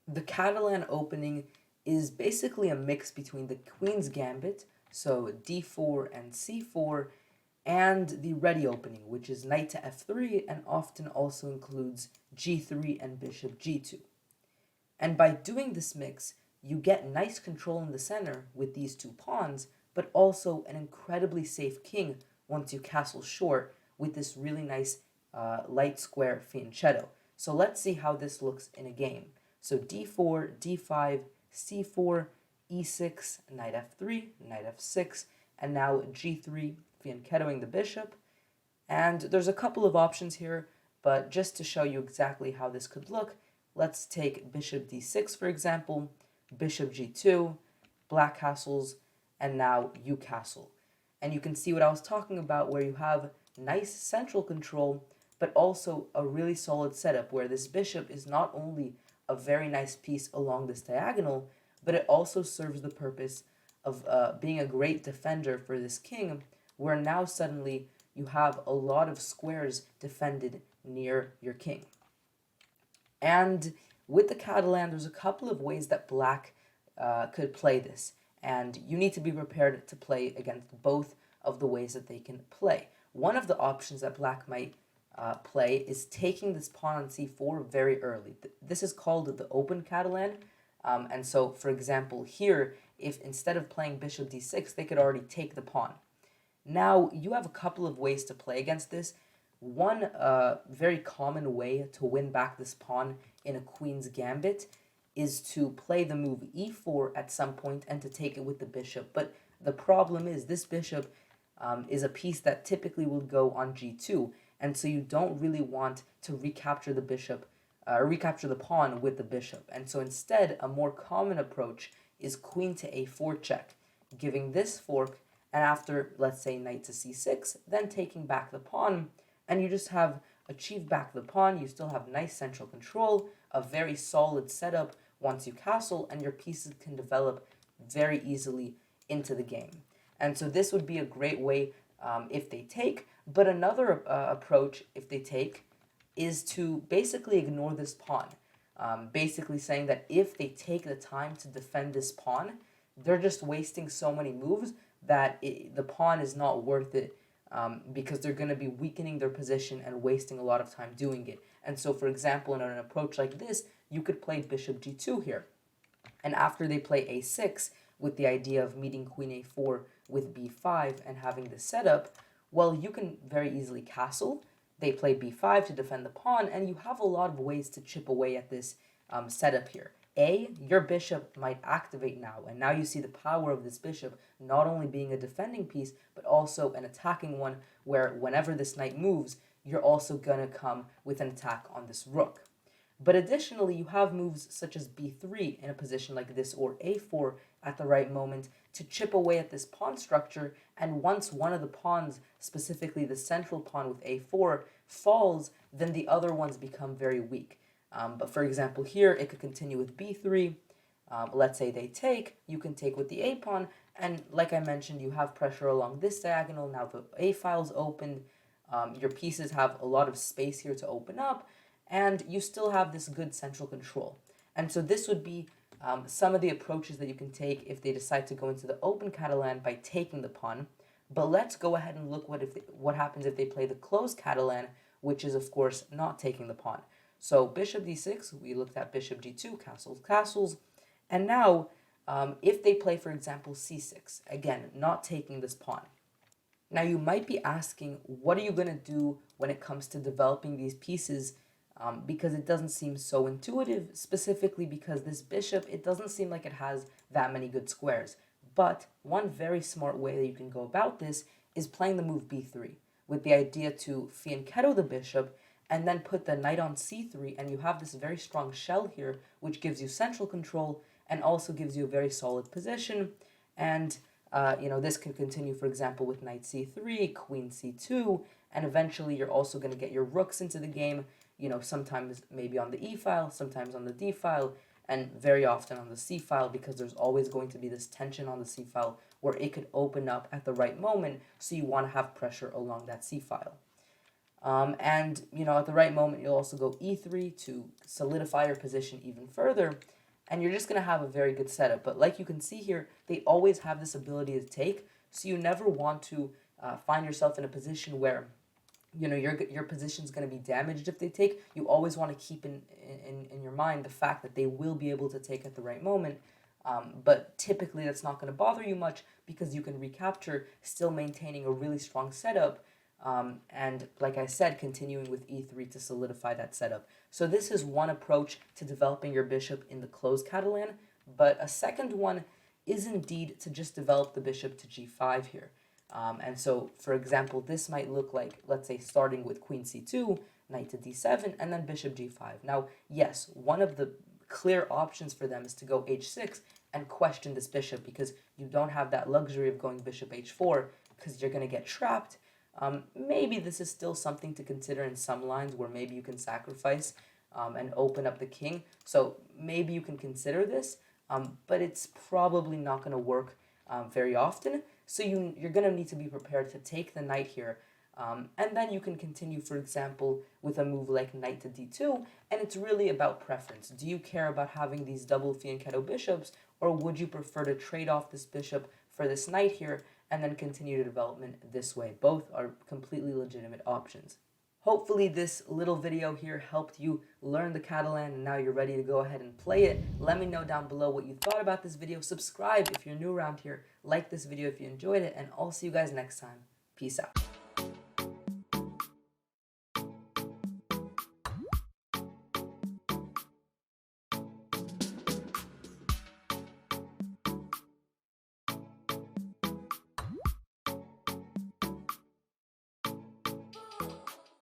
The Catalan opening is basically a mix between the Queen's Gambit, so d4 and c4, and the reti opening, which is knight to f3 and often also includes g3 and bishop g2. And by doing this mix, you get nice control in the center with these two pawns, but also an incredibly safe king once you castle short with this really nice light square fianchetto. So let's see how this looks in a game. So d4, d5, c4, e6, knight f3, knight f6, and now g3, fianchettoing the bishop. And there's a couple of options here, but just to show you exactly how this could look, let's take bishop d6, for example, bishop g2, black castles, and now you castle. And you can see what I was talking about, where you have nice central control, but also a really solid setup where this bishop is not only a very nice piece along this diagonal, but it also serves the purpose of being a great defender for this king, where now suddenly you have a lot of squares defended near your king. And with the Catalan, there's a couple of ways that black could play this, and you need to be prepared to play against both of the ways that they can play. One of the options that black might play is taking this pawn on c4 very early. This is called the open Catalan, and so, for example, here, if instead of playing bishop d6, they could already take the pawn. Now, you have a couple of ways to play against this. One very common way to win back this pawn in a queen's gambit is to play the move e4 at some point and to take it with the bishop. But the problem is this bishop is a piece that typically will go on g2, and so you don't really want to recapture the bishop, recapture the pawn with the bishop. And so instead, a more common approach is queen to a4 check, giving this fork, and after, let's say, knight to c6, then taking back the pawn, and you just have achieved back the pawn. You still have nice central control, a very solid setup once you castle, and your pieces can develop very easily into the game. And so this would be a great way if they take, but another approach if they take is to basically ignore this pawn. Basically saying that if they take the time to defend this pawn, they're just wasting so many moves that the pawn is not worth it, because they're going to be weakening their position and wasting a lot of time doing it. And so, for example, in an approach like this, you could play bishop g2 here. And after they play a6, with the idea of meeting queen a4 with b5 and having this setup, well, you can very easily castle. They play b5 to defend the pawn, and you have a lot of ways to chip away at this setup here. Your bishop might activate now, and now you see the power of this bishop not only being a defending piece, but also an attacking one, where whenever this knight moves, you're also going to come with an attack on this rook. But additionally, you have moves such as b3 in a position like this, or a4 at the right moment, to chip away at this pawn structure, and once one of the pawns, specifically the central pawn with a4, falls, then the other ones become very weak. But for example, here, it could continue with b3. Let's say they take, you can take with the a pawn, and like I mentioned, you have pressure along this diagonal. Now the a file's opened, your pieces have a lot of space here to open up, and you still have this good central control. And so this would be some of the approaches that you can take if they decide to go into the open Catalan by taking the pawn. But let's go ahead and look what happens if they play the closed Catalan, which is, of course, not taking the pawn. So bishop d6, we looked at bishop g2, castles, castles. And now, if they play, for example, c6, again, not taking this pawn. Now, you might be asking, what are you going to do when it comes to developing these pieces? Because it doesn't seem so intuitive, specifically because this bishop, it doesn't seem like it has that many good squares. But one very smart way that you can go about this is playing the move b3, with the idea to fianchetto the bishop and then put the knight on c3, and you have this very strong shell here, which gives you central control and also gives you a very solid position. And this can continue, for example, with knight c3, queen c2, and eventually you're also going to get your rooks into the game, sometimes maybe on the e file, sometimes on the d file, and very often on the c file, because there's always going to be this tension on the c file where it could open up at the right moment, so you want to have pressure along that c file. At the right moment, you'll also go e3 to solidify your position even further. and you're just going to have a very good setup. But like you can see here, they always have this ability to take, so you never want to find yourself in a position where your position's going to be damaged if they take. You always want to keep in your mind the fact that they will be able to take at the right moment. But typically that's not going to bother you much because you can recapture, still maintaining a really strong setup. And like I said, continuing with e3 to solidify that setup. So this is one approach to developing your bishop in the closed Catalan, but a second one is indeed to just develop the bishop to g5 here. And so, for example, this might look like, let's say, starting with queen c2, knight to d7, and then bishop g5. Now, yes, one of the clear options for them is to go h6 and question this bishop, because you don't have that luxury of going bishop h4 because you're going to get trapped. Maybe this is still something to consider in some lines where maybe you can sacrifice and open up the king. So maybe you can consider this, but it's probably not going to work very often. So you're going to need to be prepared to take the knight here. And then you can continue, for example, with a move like knight to d2, and it's really about preference. Do you care about having these double fianchetto bishops, or would you prefer to trade off this bishop for this knight here and then continue the development this way? Both are completely legitimate options. Hopefully this little video here helped you learn the Catalan and now you're ready to go ahead and play it. Let me know down below what you thought about this video. Subscribe if you're new around here. Like this video if you enjoyed it, and I'll see you guys next time. Peace out.